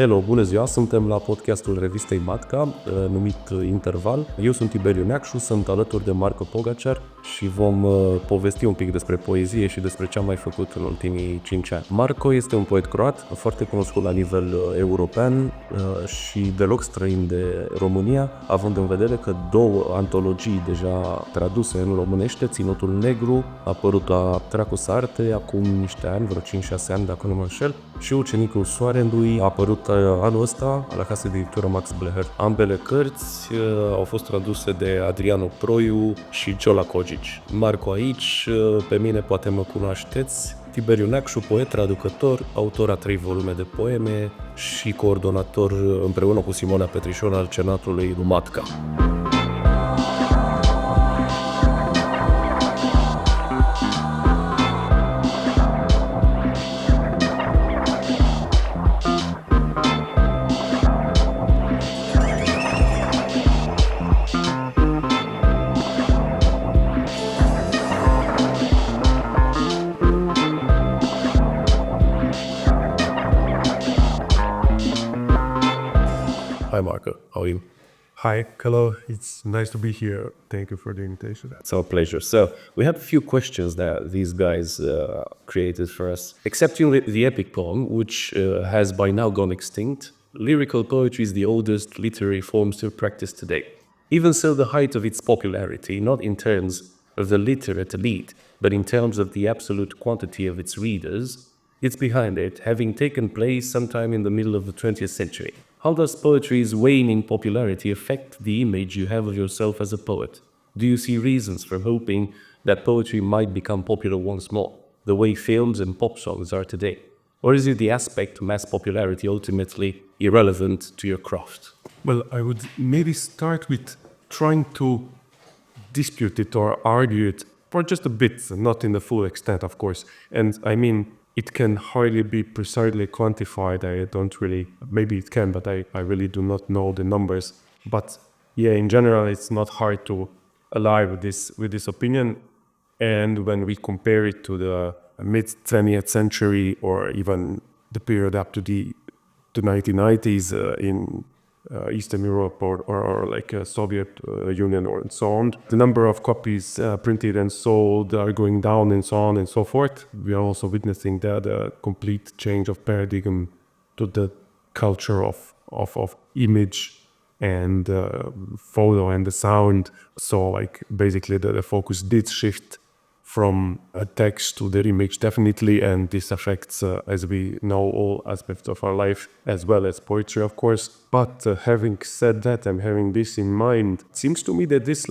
Hello, bună ziua! Suntem la podcastul revistei Matca, numit Interval. Eu sunt Tiberiu Neacșu, sunt alături de Marko Pogačar și vom povesti un pic despre poezie și despre ce am mai făcut în ultimii 5 ani. Marko este un poet croat, foarte cunoscut la nivel european și deloc străin de România, având în vedere că 2 antologii deja traduse în românește, Ținutul Negru, a apărut la Dracu Sarte acum niște ani, vreo 5-6 ani dacă nu mă înșel, și Ucenicul Soarelui a apărut anul ăsta la casa de editură Max Bleher. Ambele cărți au fost traduse de Adriano Proiu și Ciola Cogici. Marko aici, pe mine poate mă cunoașteți, Tiberiu Neacșu, poet, traducător, autor a 3 volume de poeme și coordonator împreună cu Simona Petrișon al Cenatului lui Matca. Hi Marko, how are you? Hi, hello, it's nice to be here. Thank you for the invitation. It's our pleasure. So, we have a few questions that these guys created for us. Excepting the epic poem, which has by now gone extinct, lyrical poetry is the oldest literary form still practiced today. Even so, the height of its popularity, not in terms of the literate elite, but in terms of the absolute quantity of its readers, it's behind it, having taken place sometime in the middle of the 20th century. How does poetry's waning popularity affect the image you have of yourself as a poet? Do you see reasons for hoping that poetry might become popular once more, the way films and pop songs are today? Or is it the aspect of mass popularity ultimately irrelevant to your craft? Well, I would maybe start with trying to dispute it or argue it for just a bit, not in the full extent, of course. And I mean, it can hardly be precisely quantified. I don't really, maybe it can, but I really do not know the numbers. But yeah, in general, it's not hard to ally with this opinion. And when we compare it to the mid-20th century or even the period up to the 1990s in Eastern Europe or like Soviet Union or and so on. The number of copies printed and sold are going down and so on and so forth. We are also witnessing the complete change of paradigm to the culture of image and photo and the sound. So like basically the focus did shift from a text to the image, definitely, and this affects, as we know, all aspects of our life, as well as poetry, of course. But having said that, and having this in mind, it seems to me that this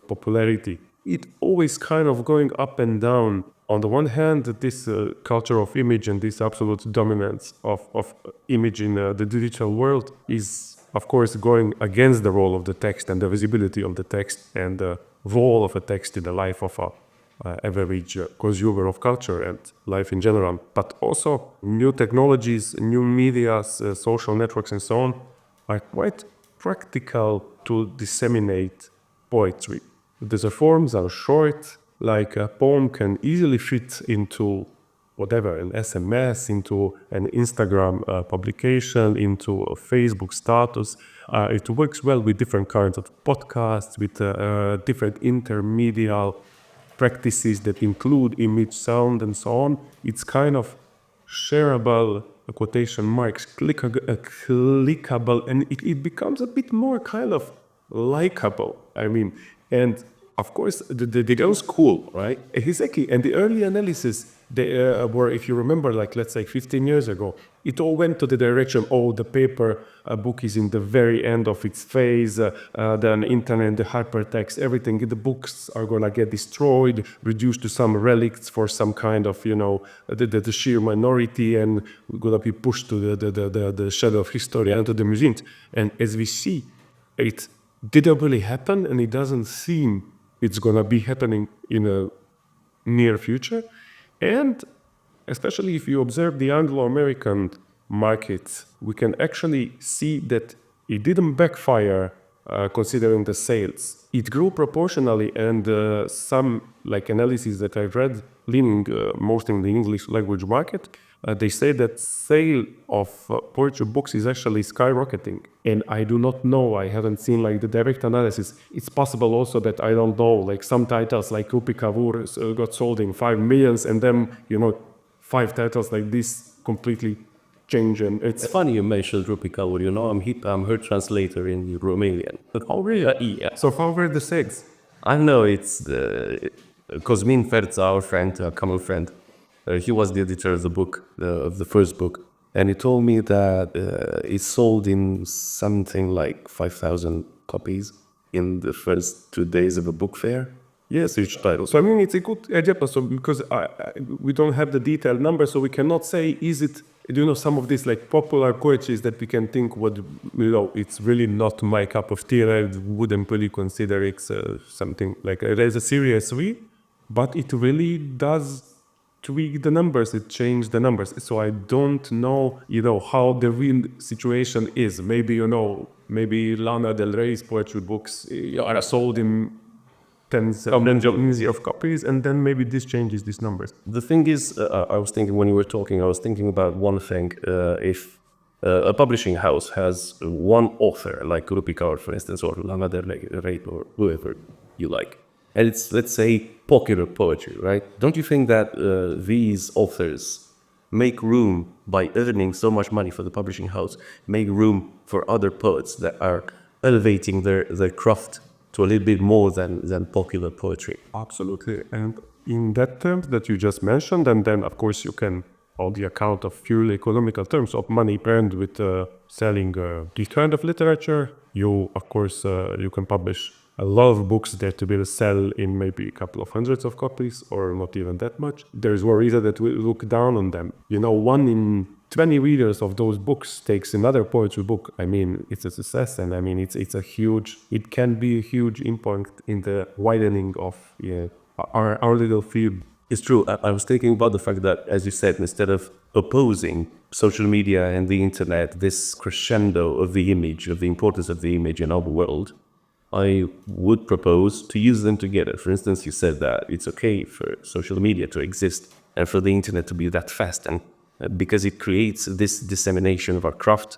popularity, it always kind of going up and down. On the one hand, this culture of image and this absolute dominance of image in the digital world is, of course, going against the role of the text and the visibility of the text and the role of a text in the life of a average consumer of culture and life in general. But also new technologies, new media, social networks and so on are quite practical to disseminate poetry. The forms are short, like a poem can easily fit into whatever, an SMS, into an Instagram publication, into a Facebook status. It works well with different kinds of podcasts, with different intermedial practices that include image, sound, and so on. It's kind of shareable, quotation marks, clickable, and it becomes a bit more kind of likable. I mean, and of course, the girl's cool, right? Exactly. And the early analysis, they were, if you remember, like let's say 15 years ago, it all went to the direction, the paper book is in the very end of its phase, the internet, the hypertext, everything, the books are going to get destroyed, reduced to some relics for some kind of, the sheer minority, and we're going to be pushed to the shadow of history and to the museums. And as we see, it didn't really happen, and it doesn't seem it's going to be happening in a near future. And especially if you observe the Anglo-American market, we can actually see that it didn't backfire considering the sales. It grew proportionally, and some analysis that I've read, leaning mostly in the English language market, they say that sale of poetry books is actually skyrocketing. And I do not know, I haven't seen like the direct analysis. It's possible also that, I don't know, like some titles like Rupi Kavur got sold in 5 millions, and then, 5 titles like this completely change. And It's funny you mentioned Rupi Kavur. I'm her translator in Romanian. Oh, really? Yeah. So how were the sales? I know it's Cosmin Ferța, our friend, a common friend. He was the editor of the book, of the first book. And he told me that it sold in something like 5,000 copies in the first 2 days of a book fair. Yes, each title. So I mean, it's a good example. So because we don't have the detailed number, so we cannot say, is it, some of these like popular poetries that we can think it's really not my cup of tea. I wouldn't really consider it something like it is a serious read, but it really does tweak the numbers. It changed the numbers. So I don't know, how the real situation is. Maybe, maybe Lana Del Rey's poetry books are sold in tens of millions of copies, and then maybe this changes these numbers. The thing is, I was thinking when you were talking, I was thinking about one thing. If a publishing house has one author, like Rupi Kaur, for instance, or Lana Del Rey, or whoever you like, and it's, let's say, popular poetry, right? Don't you think that these authors make room, by earning so much money for the publishing house, make room for other poets that are elevating their craft to a little bit more than popular poetry? Absolutely. And in that terms that you just mentioned, and then of course you can, on the account of purely economical terms of money earned with selling this kind of literature, you of course you can publish a lot of books that to be sell in maybe a couple of hundreds of copies, or not even that much. There's one reader that will look down on them. 1 in 20 readers of those books takes another poetry book. I mean, it's a success, and I mean, it can be a huge impact in the widening of our little field. It's true. I was thinking about the fact that, as you said, instead of opposing social media and the internet, this crescendo of the image, of the importance of the image in our world, I would propose to use them together. For instance, you said that it's okay for social media to exist and for the internet to be that fast, and because it creates this dissemination of our craft,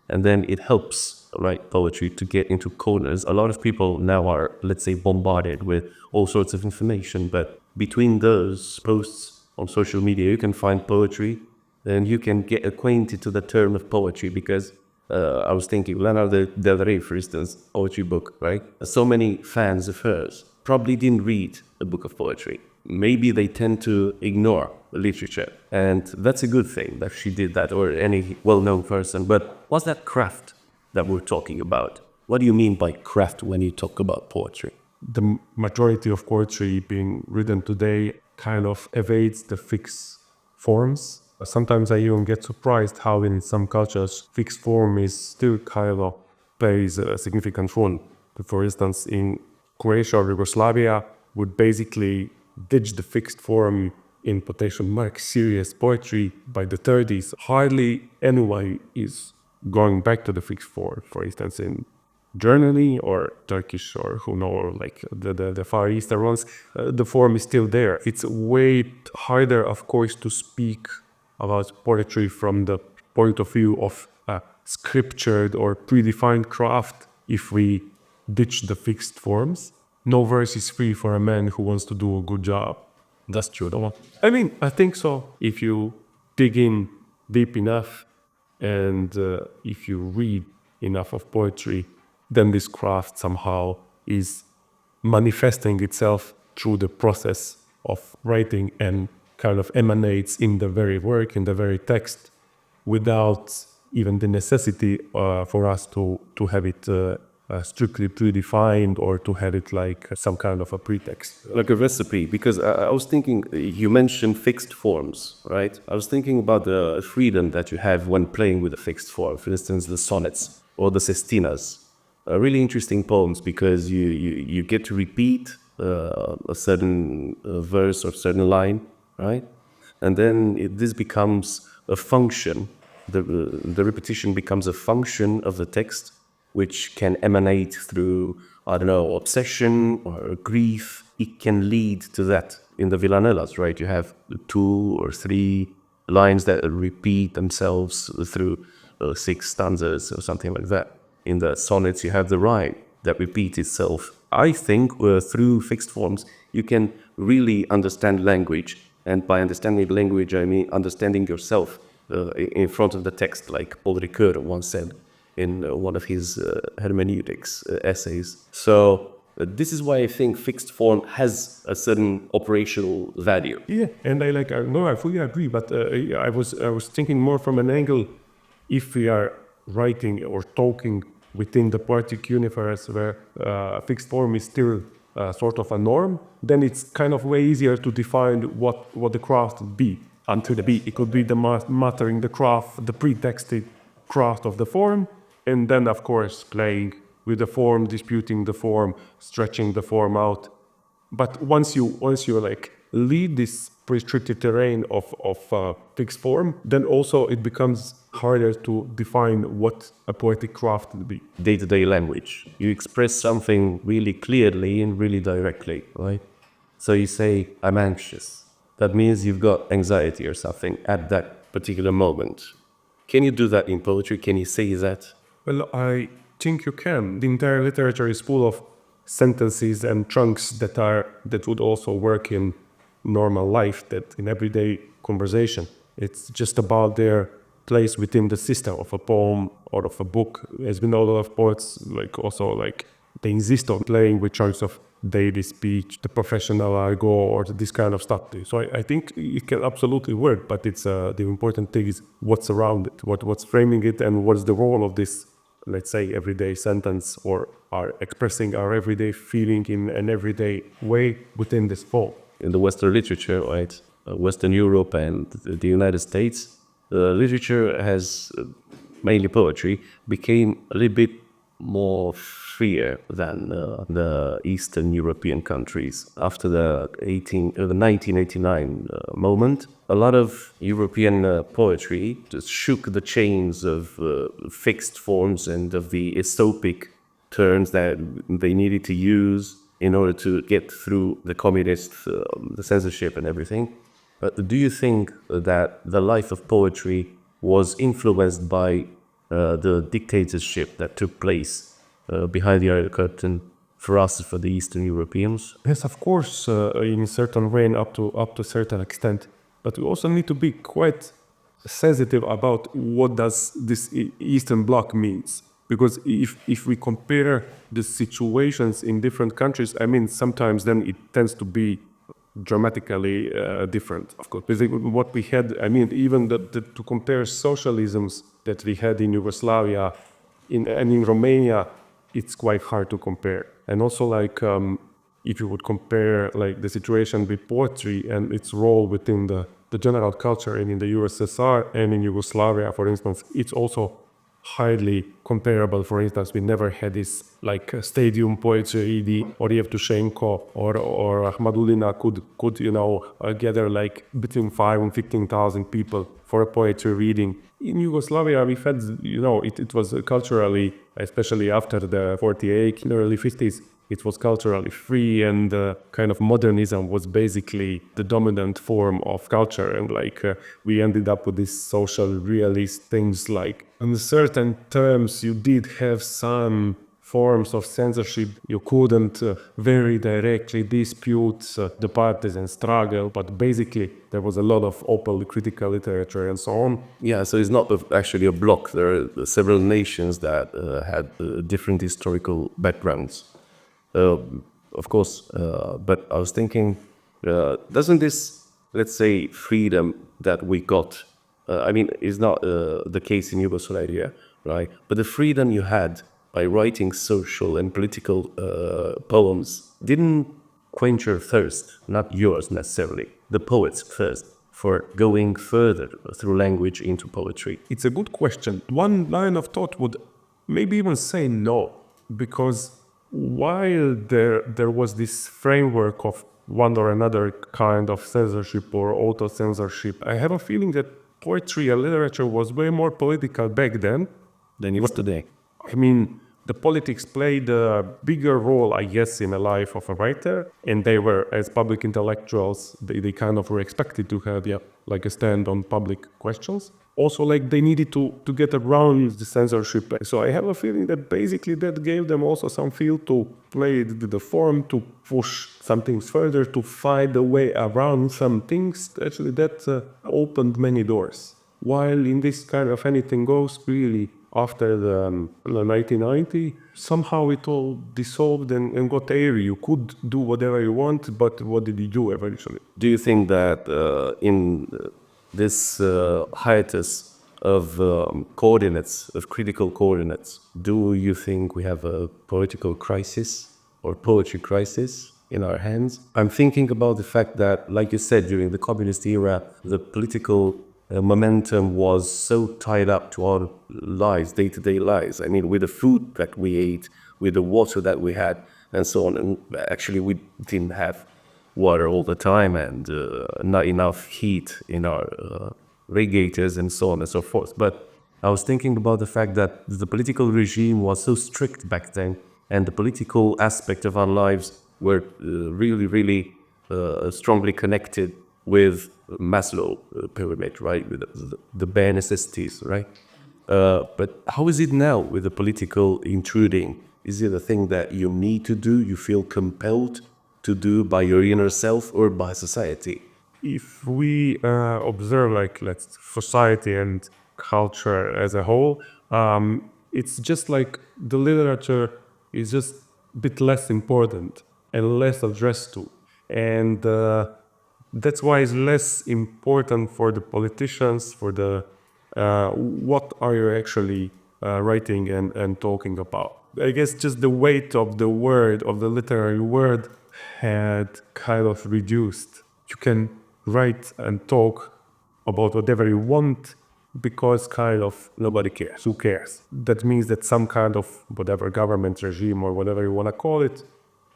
and then it helps, right, poetry to get into corners. A lot of people now are, let's say, bombarded with all sorts of information, but between those posts on social media, you can find poetry, and you can get acquainted to the term of poetry, because I was thinking, Lana Del Rey, for instance, poetry book, right? So many fans of hers probably didn't read a book of poetry. Maybe they tend to ignore literature, and that's a good thing that she did that, or any well-known person. But what's that craft that we're talking about? What do you mean by craft when you talk about poetry? The majority of poetry being written today kind of evades the fixed forms. Sometimes I even get surprised how in some cultures fixed form is still kind of plays a significant role. For instance, in Croatia or Yugoslavia would basically ditch the fixed form in quotation marks serious poetry by the 30s. Hardly anyone is going back to the fixed form. For instance, in Germany or Turkish or like the Far Eastern ones, the form is still there. It's way harder, of course, to speak about poetry from the point of view of a scriptured or predefined craft if we ditch the fixed forms. No verse is free for a man who wants to do a good job. That's true, though. I mean, I think so. If you dig in deep enough and if you read enough of poetry, then this craft somehow is manifesting itself through the process of writing and kind of emanates in the very work, in the very text, without even the necessity for us to have it strictly predefined or to have it like some kind of a pretext. Like a recipe, because I was thinking, you mentioned fixed forms, right? I was thinking about the freedom that you have when playing with a fixed form. For instance, the sonnets or the sestinas. Really interesting poems, because you get to repeat a certain verse or certain line, right? And then this becomes a function. The repetition becomes a function of the text, which can emanate through, I don't know, obsession or grief. It can lead to that. In the Villanellas, right, you have 2 or 3 lines that repeat themselves through 6 stanzas or something like that. In the sonnets, you have the rhyme that repeats itself. I think through fixed forms, you can really understand language. And by understanding language, I mean understanding yourself in front of the text, like Paul Ricoeur once said in one of his hermeneutics essays. So this is why I think fixed form has a certain operational value. Yeah, and I fully agree. But I was thinking more from an angle, if we are writing or talking within the poetic universe where fixed form is still sort of a norm, then it's kind of way easier to define what the craft would be. Until the beat, it could be the mattering the craft, the pretexted craft of the form, and then of course playing with the form, disputing the form, stretching the form out. But once you like lead this restricted terrain of fixed form, then also it becomes harder to define what a poetic craft would be. Day-to-day language. You express something really clearly and really directly, right? So you say, I'm anxious. That means you've got anxiety or something at that particular moment. Can you do that in poetry? Can you say that? Well, I think you can. The entire literature is full of sentences and chunks that would also work in normal life, that in everyday conversation. It's just about their place within the system of a poem or of a book. As we know, a lot of poets they insist on playing with chunks of daily speech, the professional argot, or this kind of stuff. So I think it can absolutely work, but it's the important thing is what's around it, what's framing it, and what's the role of this, let's say, everyday sentence, or are expressing our everyday feeling in an everyday way within this form. In the Western literature, right, Western Europe and the United States, literature has, mainly poetry, became a little bit more freer than the Eastern European countries. After the 1989 moment, a lot of European poetry just shook the chains of fixed forms and of the aesopic turns that they needed to use in order to get through the communist, the censorship and everything. But do you think that the life of poetry was influenced by the dictatorship that took place behind the Iron Curtain for us, for the Eastern Europeans? Yes, of course, in a certain way, up to a certain extent. But we also need to be quite sensitive about what does this Eastern Bloc means. Because if we compare the situations in different countries, I mean, sometimes then it tends to be dramatically different, of course. Because what we had, I mean, even to compare socialisms that we had in Yugoslavia and in Romania, it's quite hard to compare. And also, if you would compare the situation with poetry and its role within the general culture, and in the USSR and in Yugoslavia, for instance, it's also highly comparable. For instance, we never had this stadium poetry, the Yevtushenko or Ahmadulina could gather between 5,000 and 15,000 people for a poetry reading. In Yugoslavia, we had, it was culturally, especially after the 48, in the early 50s, it was culturally free, and kind of modernism was basically the dominant form of culture. And we ended up with these social realist things, in certain terms you did have some forms of censorship. You couldn't very directly dispute the partisan struggle, but basically there was a lot of openly critical literature and so on. Yeah, so it's not actually a bloc. There are several nations that had different historical backgrounds. Of course, but I was thinking, doesn't this, let's say, freedom that we got, is not the case in Yugoslavia, right? But the freedom you had by writing social and political poems didn't quench your thirst, not yours necessarily, the poet's thirst, for going further through language into poetry. It's a good question. One line of thought would maybe even say no, because while there was this framework of one or another kind of censorship or auto-censorship, I have a feeling that poetry and literature was way more political back then than it is today. I mean, the politics played a bigger role, I guess, in the life of a writer. And they were, as public intellectuals, they kind of were expected to have like a stand on public questions. Also, like they needed to get around the censorship. So I have a feeling that basically that gave them also some feel to play the form, to push some things further, to find a way around some things. Actually, that opened many doors. While in this kind of anything goes, really, after the 1990, somehow it all dissolved and got airy. You could do whatever you want, but what did you do eventually? Do you think that in this hiatus of coordinates, of critical coordinates, do you think we have a political crisis or poetry crisis in our hands? I'm thinking about the fact that, like you said, during the communist era, the political momentum was so tied up to our lives, day-to-day lives. I mean, with the food that we ate, with the water that we had, and so on. And actually, we didn't have water all the time, and not enough heat in our radiators, and so on and so forth. But I was thinking about the fact that the political regime was so strict back then, and the political aspect of our lives were really strongly connected with Maslow pyramid, right? With the bare necessities, right? But how is it now with the political intruding? Is it a thing that you need to do, you feel compelled to do by your inner self or by society? If we observe like society and culture as a whole, it's just like the literature is just a bit less important and less addressed to. And that's why it's less important for the politicians, for the what are you actually writing and talking about. I guess just the weight of the word, of the literary word, had kind of reduced. You can write and talk about whatever you want because kind of nobody cares. Who cares? That means that some kind of whatever government regime or whatever you want to call it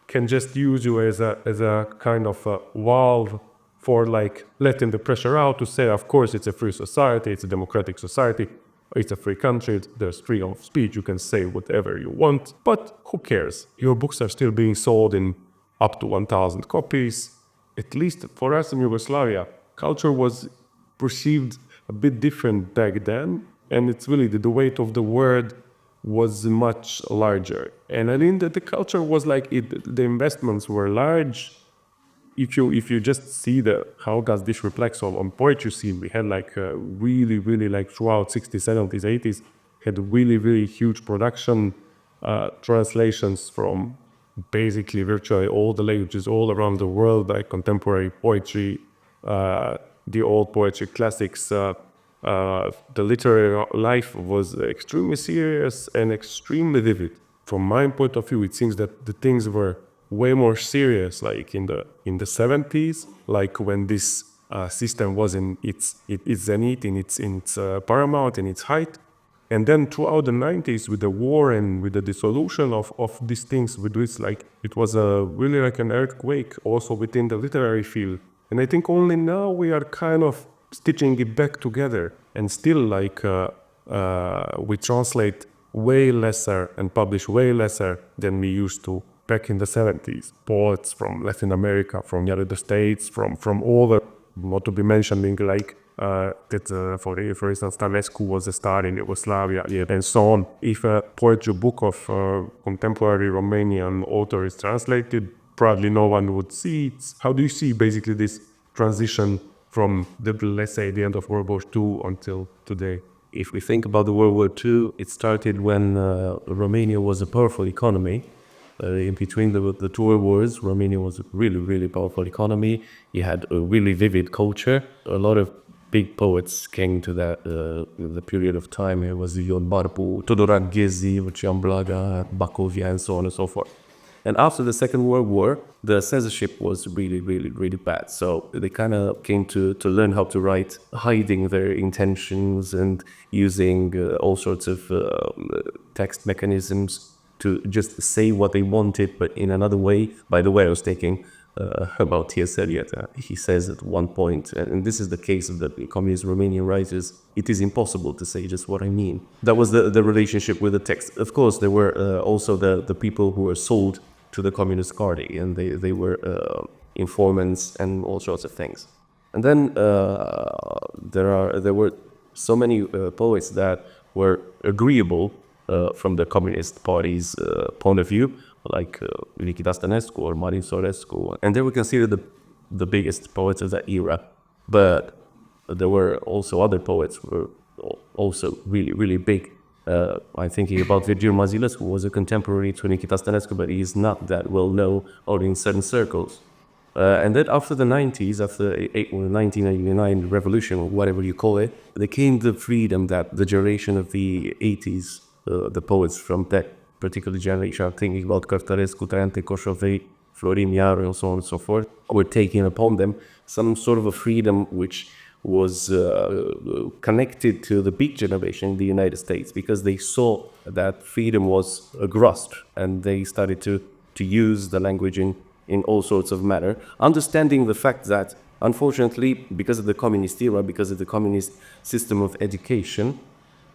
can just use you as a kind of a valve for like letting the pressure out to say, of course, it's a free society, it's a democratic society, it's a free country, there's freedom of speech, you can say whatever you want, but who cares? Your books are still being sold in up to 1,000 copies. At least for us in Yugoslavia, culture was perceived a bit different back then, and it's really the weight of the word was much larger. And I think that the culture was like the investments were large. If you just see how does this reflects on poetry scene, we had like really like throughout 60s, 70s, 80s, had really huge production, translations from basically virtually all the languages all around the world, like contemporary poetry, the old poetry classics. The literary life was extremely serious and extremely vivid. From my point of view, it seems that the things were way more serious, like in the 70s, like when this system was in its zenith, in its paramount, in its height. And then throughout the 90s, with the war and with the dissolution of these things, with this, like, it was really like an earthquake also within the literary field. And I think only now we are kind of stitching it back together, and still like we translate way lesser and publish way lesser than we used to back in the 70s. Poets from Latin America, from the United States, from all the, not to be mentioning like for instance, Stavescu was a star in Yugoslavia, and so on. If a poetry book of contemporary Romanian author is translated, probably no one would see it. How do you see basically this transition from let's say, the end of World War II until today? If we think about the World War II, it started when Romania was a powerful economy. In between the two world wars, Romania was a really powerful economy. You had a really vivid culture. A lot of big poets came to the period of time. It was Ion Barbu, Todoran Ghezi, Lucian Blaga, Bacovia, and so on and so forth. And after the Second World War, the censorship was really bad. So they kind of came to learn how to write, hiding their intentions and using all sorts of text mechanisms to just say what they wanted, but in another way. By the way, I was taking about T.S. Eliot. He says at one point, and this is the case of the communist Romanian writers, it is impossible to say just what I mean. That was the relationship with the text. Of course, there were also the people who were sold to the Communist Party, and they were informants and all sorts of things. And then there were so many poets that were agreeable from the Communist Party's point of view, like Nikita Stănescu or Marin Sorescu, and they were considered the biggest poets of that era. But there were also other poets who were also really, really big. I'm thinking about Virgil Mazilas, who was a contemporary to Nikita Stănescu, but he is not that well known or in certain circles. And then after the 90s, after the 1989 revolution, or whatever you call it, there came the freedom that the generation of the 80s, the poets from that particular generation, I'm thinking about Cărtărescu, Traian Coșovei, Florin Iaru, and so on and so forth, were taking upon them some sort of a freedom which was connected to the big generation in the United States, because they saw that freedom was grasped, and they started to use the language in all sorts of matter, understanding the fact that, unfortunately, because of the communist era, because of the communist system of education,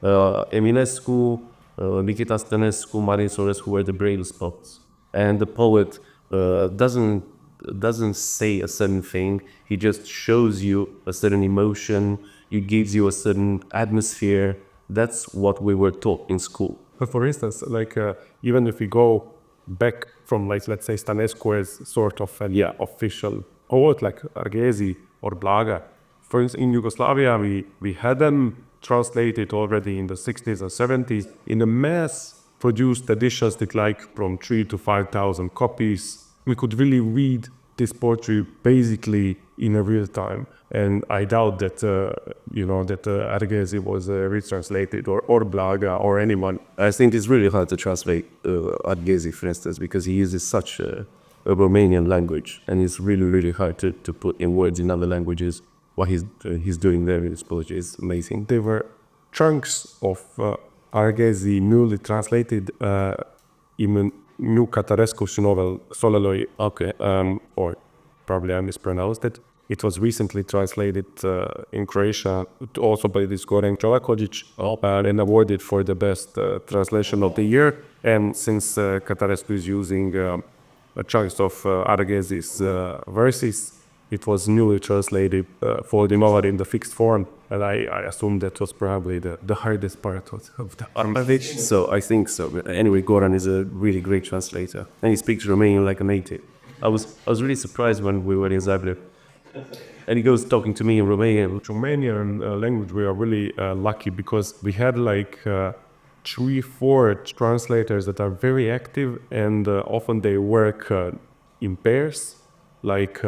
Eminescu, Nikita Stănescu, Marin Sorescu were the braille spots, and the poet doesn't say a certain thing. He just shows you a certain emotion. He gives you a certain atmosphere. That's what we were taught in school. But for instance, like even if we go back from, like, let's say Stănescu as sort of an official poet, like Arghezi or Blaga, for instance, in Yugoslavia, we had them translated already in the 60s and 70s in a mass-produced editions that like from 3,000 to 5,000 copies. We could really read this poetry basically in a real time, and I doubt that Arghezi was retranslated or Blaga or anyone. I think it's really hard to translate Arghezi, for instance, because he uses such a Romanian language, and it's really, really hard to put in words in other languages. What he's doing there in his poetry is amazing. There were chunks of Arghezi newly translated in new Cărtărescu's novel Soleloi. Okay. Or probably I mispronounced it. It was recently translated in Croatia also by this Goran Čolaković and awarded for the best translation of the year. And since Cărtărescu is using chunks of Arghezi's verses, it was newly translated for the novel in the fixed form, and I assume that was probably the hardest part of the language. So I think so. But anyway, Goran is a really great translator, and he speaks Romanian like a native. I was really surprised when we were in Zagreb, and he goes talking to me in Romanian. Romanian language, we are really lucky, because we had like 3-4 translators that are very active, and often they work in pairs, like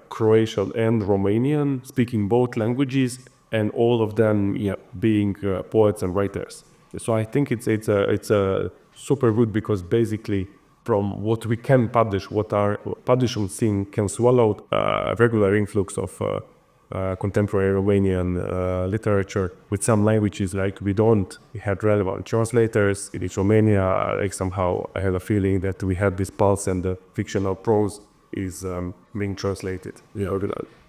Croatian and Romanian, speaking both languages, and all of them being poets and writers. So I think it's a super good, because basically from what we can publish, what our publishing scene can swallow, a regular influx of contemporary Romanian literature with some languages like we had relevant translators. In Romania, like somehow I have a feeling that we had this pulse, and the fictional prose is being translated. Yeah,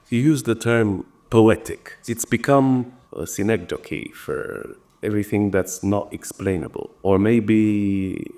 you use the term poetic. It's become a synecdoche for everything that's not explainable. Or maybe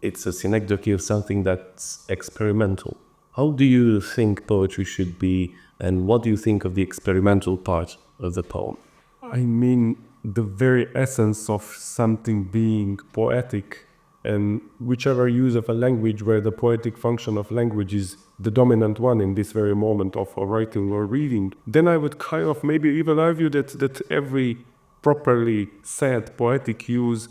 it's a synecdoche of something that's experimental. How do you think poetry should be, and what do you think of the experimental part of the poem? I mean, the very essence of something being poetic, and whichever use of a language where the poetic function of language is the dominant one in this very moment of writing or reading, then I would kind of maybe even argue that every properly said poetic use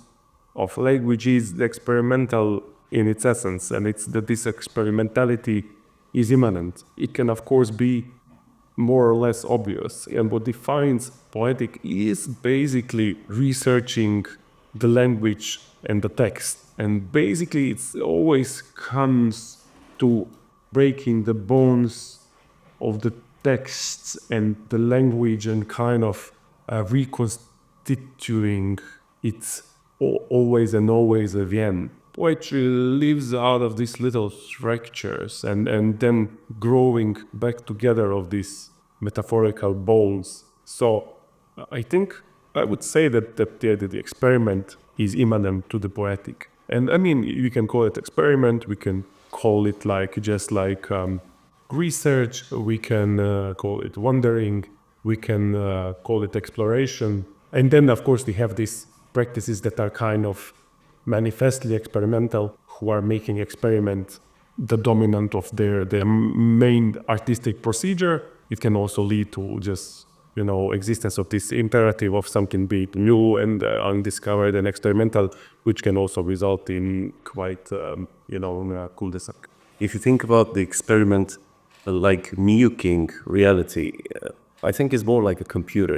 of language is experimental in its essence, and it's that this experimentality is immanent. It can of course be more or less obvious, and what defines poetic is basically researching the language and the text, and basically it always comes to breaking the bones of the texts and the language, and kind of reconstituting it always and always again. poetry lives out of these little fractures and then growing back together of these metaphorical bones. So I think I would say that the experiment is immanent to the poetic. And I mean, we can call it experiment, we can call it research, we can call it wondering, we can call it exploration. And then, of course, we have these practices that are kind of manifestly experimental, who are making experiment the dominant of their main artistic procedure. It can also lead to just, existence of this imperative of something being new and undiscovered and experimental, which can also result in quite, cul-de-sac. If you think about the experiment like nuking reality, I think it's more like a computer,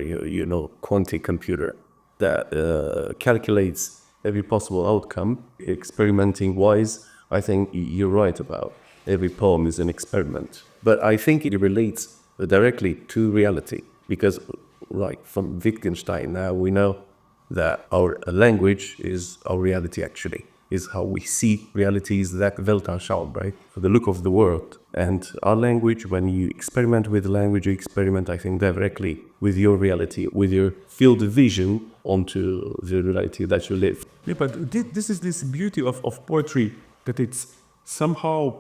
quantum computer that calculates every possible outcome. Experimenting wise, I think you're right about every poem is an experiment. But I think it relates directly to reality because, from Wittgenstein, now we know that our language is our reality actually, is how we see reality, is that Weltanschauung, right? The look of the world. And our language, when you experiment with language, you experiment, I think, directly with your reality, with your field of vision onto the reality that you live. Yeah, but this is this beauty of poetry, that it's somehow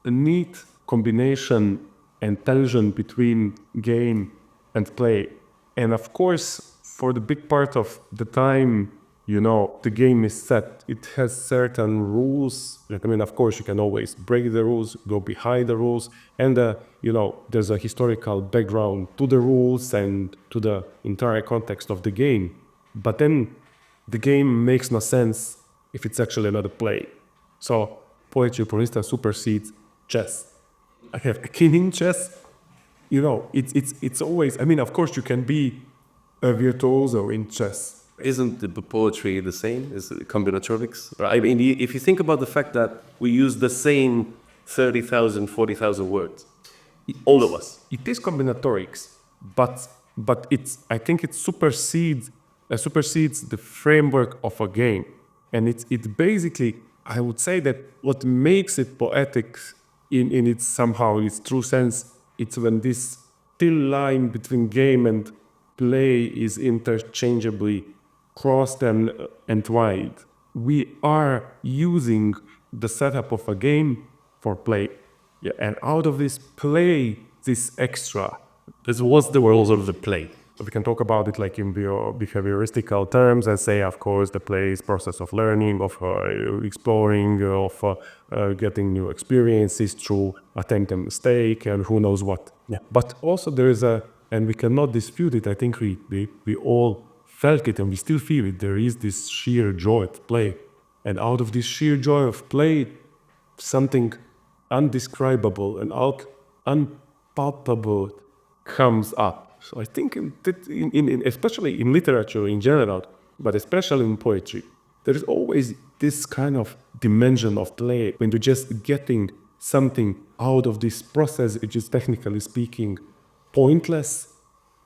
a neat combination and tension between game and play. And of course, for the big part of the time, the game is set. It has certain rules. Of course, you can always break the rules, go behind the rules. And, there's a historical background to the rules and to the entire context of the game. But then the game makes no sense if it's actually not a play. So poetry, for instance, supersedes chess. I have a king in chess. It's always, of course, you can be a virtuoso in chess. Isn't the poetry the same as combinatorics? I mean, if you think about the fact that we use the same 30,000, 40,000 words, all of us. It is combinatorics, but I think it supersedes the framework of a game. And it basically, I would say that what makes it poetic in its somehow its true sense, it's when this thin line between game and play is interchangeably crossed and entwined. We are using the setup of a game for play. Yeah, and out of this play, this extra, this was the world of the play. We can talk about it like in behavioristical terms and say, of course, the play is process of learning, of exploring, of getting new experiences through attempt and mistake and who knows what. Yeah. But also there is and we cannot dispute it, I think we all felt it and we still feel it. There is this sheer joy of play. And out of this sheer joy of play, something undescribable and unpalpable comes up. So I think especially in literature in general, but especially in poetry, there is always this kind of dimension of play when you're just getting something out of this process, which is technically speaking pointless,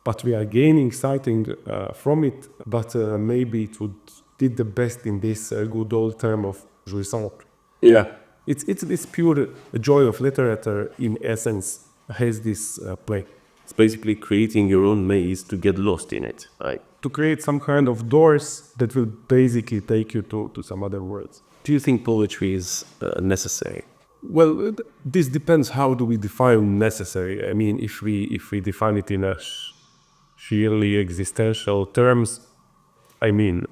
but we are gaining something from it, but maybe it would did the best in this good old term of jouissance. Yeah. It's this pure joy of literature in essence has this play. It's basically creating your own maze to get lost in it, right? To create some kind of doors that will basically take you to some other worlds. Do you think poetry is necessary? Well, this depends how do we define necessary. I mean, if we define it in a sheerly existential terms, I mean,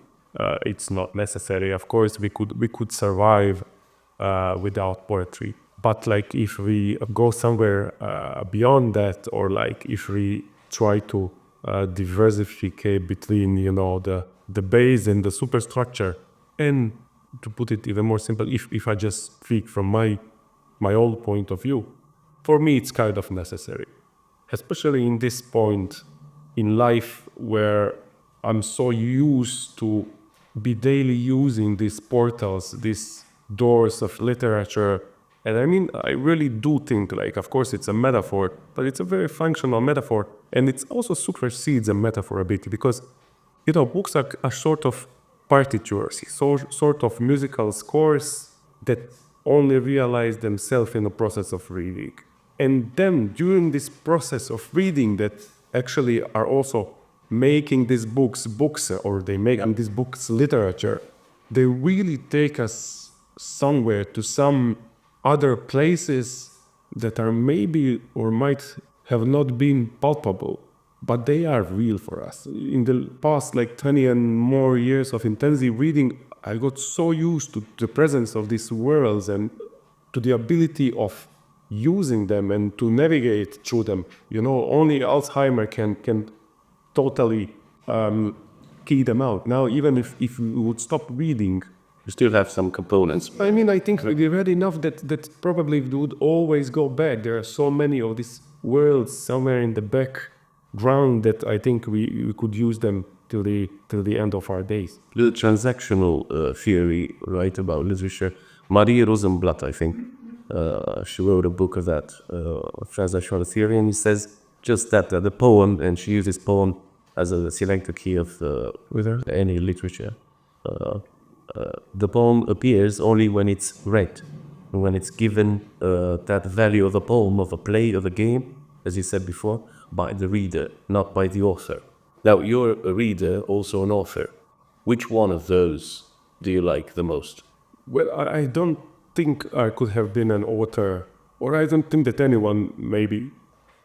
it's not necessary. Of course, we could survive without poetry. But like if we go somewhere beyond that, or like if we try to diversify between the base and the superstructure, and to put it even more simple, if I just speak from my own point of view, for me it's kind of necessary, especially in this point in life where I'm so used to be daily using these portals, these doors of literature. And I mean, I really do think, like, of course it's a metaphor, but it's a very functional metaphor. And it also supersedes a metaphor a bit because, books are sort of partitures, sort of musical scores that only realize themselves in the process of reading. And then during this process of reading that actually are also making these books, or they make these books literature, they really take us somewhere to some other places that are maybe or might have not been palpable, but they are real for us. In the past 20 and more years of intensive reading, I got so used to the presence of these worlds and to the ability of using them and to navigate through them. Only Alzheimer can totally key them out. Now, even if you would stop reading, You still have some components. I think we read enough that probably it would always go back. There are so many of these worlds somewhere in the background that I think we could use them till the end of our days. The transactional theory, right, about literature. Marie Rosenblatt, I think, she wrote a book of that, transactional theory, and he says just that the poem, and she uses poem as a selector key of any literature. The poem appears only when it's read, when it's given that value of a poem, of a play, of a game, as you said before, by the reader, not by the author. Now, you're a reader, also an author. Which one of those do you like the most? Well, I don't think I could have been an author, or I don't think that anyone maybe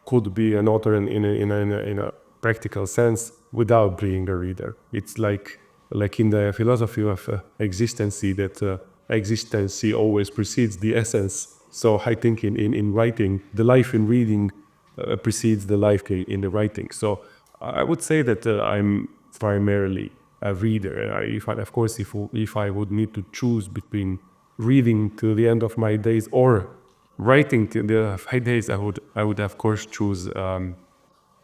could be an author in a practical sense without being a reader. It's like in the philosophy of existency, that existency always precedes the essence. So I think in writing, the life in reading precedes the life in the writing. So I would say that I'm primarily a reader. If I would need to choose between reading till the end of my days or writing till the end of my days, I would of course choose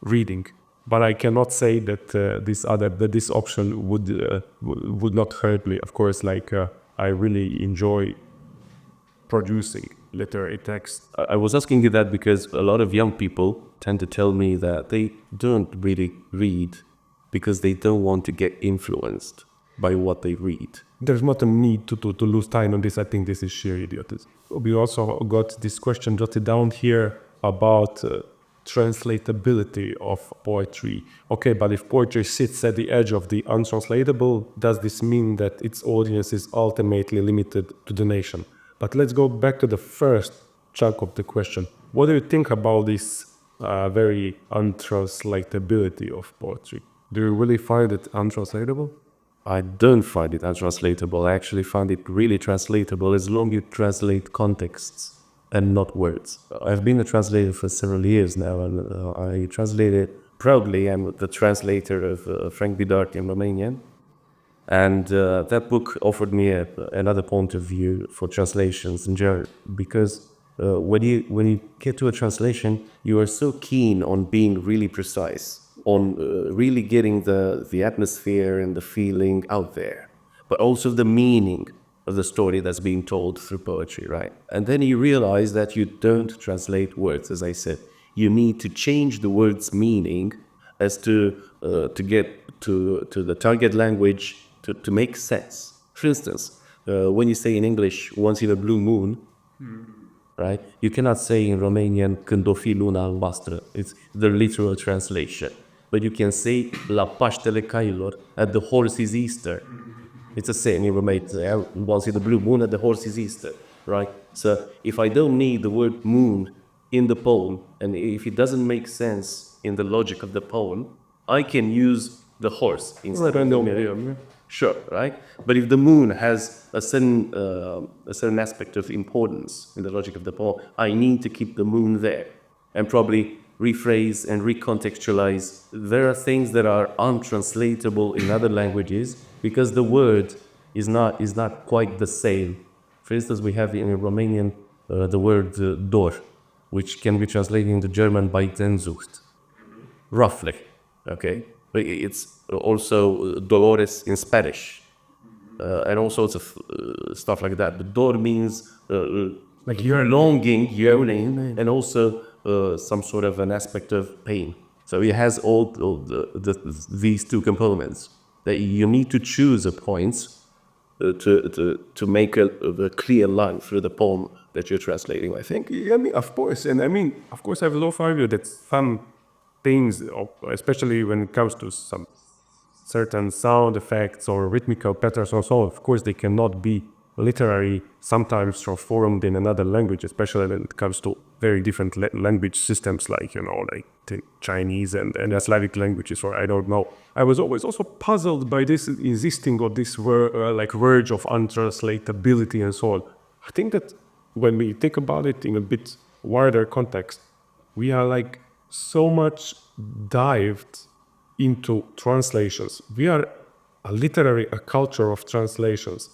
reading. But I cannot say that this option would not hurt me. Of course, I really enjoy producing literary text. I was asking you that because a lot of young people tend to tell me that they don't really read because they don't want to get influenced by what they read. There's not a need to lose time on this. I think this is sheer idiotism. We also got this question jotted down here about translatability of poetry. Okay, but if poetry sits at the edge of the untranslatable, does this mean that its audience is ultimately limited to the nation? But let's go back to the first chunk of the question. What do you think about this very untranslatability of poetry? Do you really find it untranslatable? I don't find it untranslatable. I actually find it really translatable as long as you translate contexts and not words. I've been a translator for several years now, and I translated proudly. I'm the translator of Frank Bidart in Romanian. And that book offered me another point of view for translations in general, because when you get to a translation, you are so keen on being really precise, on really getting the atmosphere and the feeling out there, but also the meaning of the story that's being told through poetry, right? And then you realize that you don't translate words, as I said. You need to change the word's meaning as to get to the target language to make sense. For instance, when you say in English, once in a blue moon, right? You cannot say in Romanian, când o fi luna albastră. It's the literal translation. But you can say, la Paștele cailor, at the horse's Easter. It's a saying in Romania, once in the blue moon, at the horse's Easter, right? So if I don't need the word moon in the poem, and if it doesn't make sense in the logic of the poem, I can use the horse instead of the moon. Sure, right? But if the moon has a certain aspect of importance in the logic of the poem, I need to keep the moon there and probably rephrase and recontextualize. There are things that are untranslatable in other languages because the word is not quite the same. For instance, we have in Romanian the word dor, which can be translated into German by Sehnsucht, roughly, okay? But it's also dolores in Spanish, and all sorts of stuff like that. But dor means like you're longing, yearning, and also some sort of an aspect of pain. So it has all these two components that you need to choose a point to make a clear line through the poem that you're translating, I think. I mean, of course. And I mean, of course, I will also argue that some things, especially when it comes to some certain sound effects or rhythmical patterns or so, of course, they cannot be literary, sometimes transformed in another language, especially when it comes to very different language systems like, like the Chinese and Slavic languages, or I don't know. I was always also puzzled by this insisting on this verge of untranslatability and so on. I think that when we think about it in a bit wider context, we are so much dived into translations. We are a culture of translations.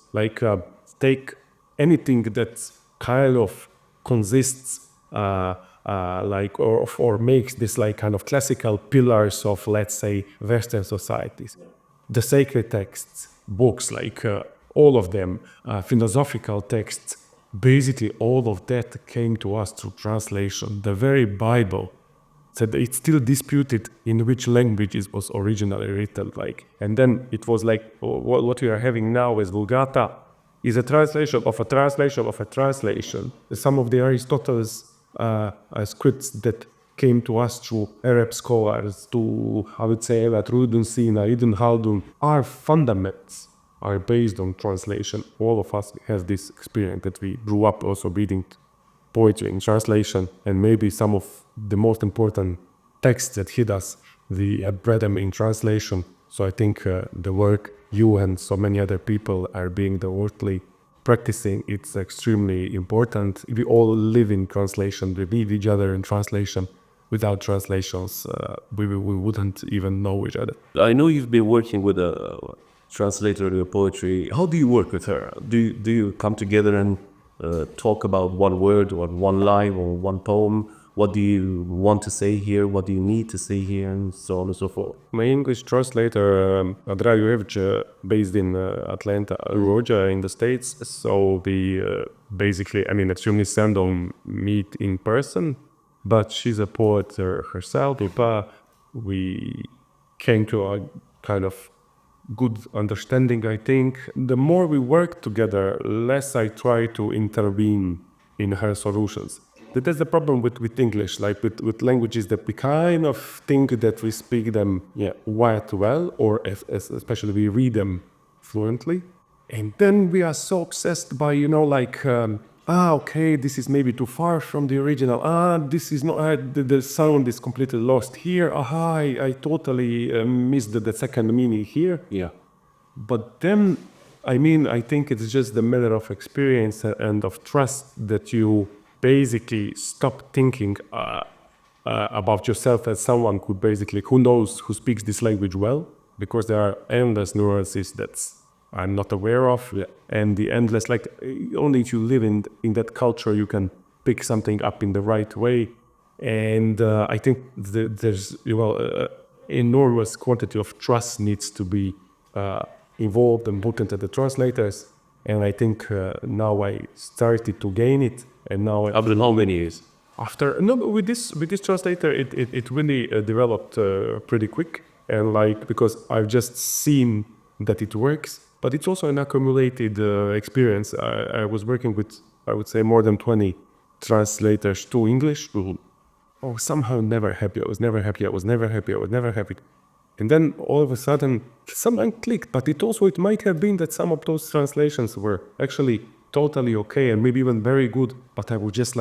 Take anything that kind of consists or makes this kind of classical pillars of, let's say, Western societies. The sacred texts, books, all of them, philosophical texts, basically all of that came to us through translation. The very Bible, said it's still disputed in which language it was originally written. And then it was what we are having now as Vulgata is a translation of a translation of a translation. Some of the Aristotle's scripts that came to us through Arab scholars, to, I would say, Rudun Sina, Ibn Khaldun, our fundaments are based on translation. All of us have this experience that we grew up also reading poetry in translation, and maybe some of the most important texts that hit us, we read them in translation. So I think the work you and so many other people are being devoutly practicing, it's extremely important. We all live in translation, we read each other in translation. Without translations, we wouldn't even know each other. I know you've been working with a translator of your poetry. How do you work with her? Do you come together and talk about one word or one line or one poem? What do you want to say here? What do you need to say here? And so on and so forth. My English translator, Andrea Jurevic, based in Atlanta, Georgia, in the States. So we basically, extremely seldom meet in person, but she's a poet herself. We came to a kind of good understanding, I think. The more we work together, less I try to intervene in her solutions. That's the problem with English, with languages that we kind of think that we speak them quite well, or especially we read them fluently. And then we are so obsessed by, okay, this is maybe too far from the original. This is not, the sound is completely lost here. I totally missed the second meaning here. Yeah. But then, I think it's just the matter of experience and of trust that you basically stop thinking about yourself as someone who knows, who speaks this language well, because there are endless nuances that I'm not aware of, and the endless, only if you live in that culture, you can pick something up in the right way. And I think there's enormous quantity of trust needs to be involved and put into the translators. And I think now I started to gain it. And now after how many years? With this translator, it really developed pretty quick. And because I've just seen that it works, but it's also an accumulated experience. I was working with, I would say, more than 20 translators to English. Somehow never happy. I was never happy. And then all of a sudden, something clicked. But it might have been that some of those translations were actually totally okay and maybe even very good. But I was just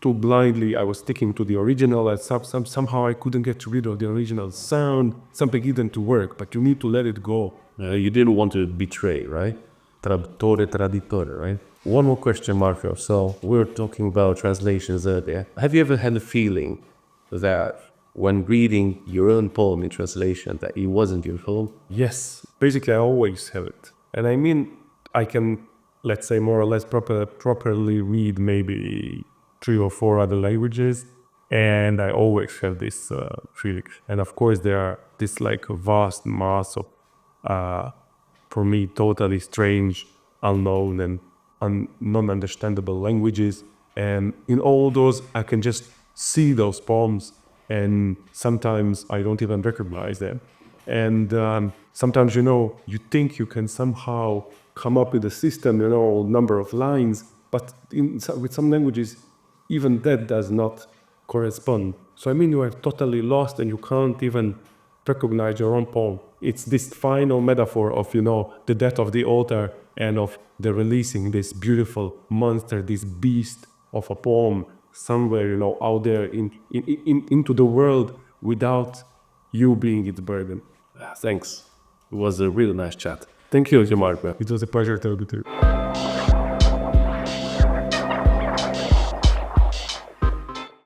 too blindly, I was sticking to the original, and somehow I couldn't get rid of the original sound. Something didn't work, but you need to let it go. You didn't want to betray, right? Traduttore, traditore, right? One more question, Marko. So we're talking about translations earlier. Have you ever had a feeling that when reading your own poem in translation, that it wasn't your poem? Yes, basically I always have it. And I can, let's say, more or less properly read maybe 3 or 4 other languages, and I always have this feeling. And of course there are this vast mass of, for me, totally strange, unknown and non-understandable languages. And in all those, I can just see those poems, and sometimes I don't even recognize them. And sometimes, you think you can somehow come up with a system, number of lines, but with some languages, even that does not correspond. So you are totally lost and you can't even recognize your own poem. It's this final metaphor of, the death of the author and of the releasing this beautiful monster, this beast of a poem somewhere, out there into the world without you being its burden. Thanks. It was a really nice chat. Thank you, Marko. It was a pleasure talking to you.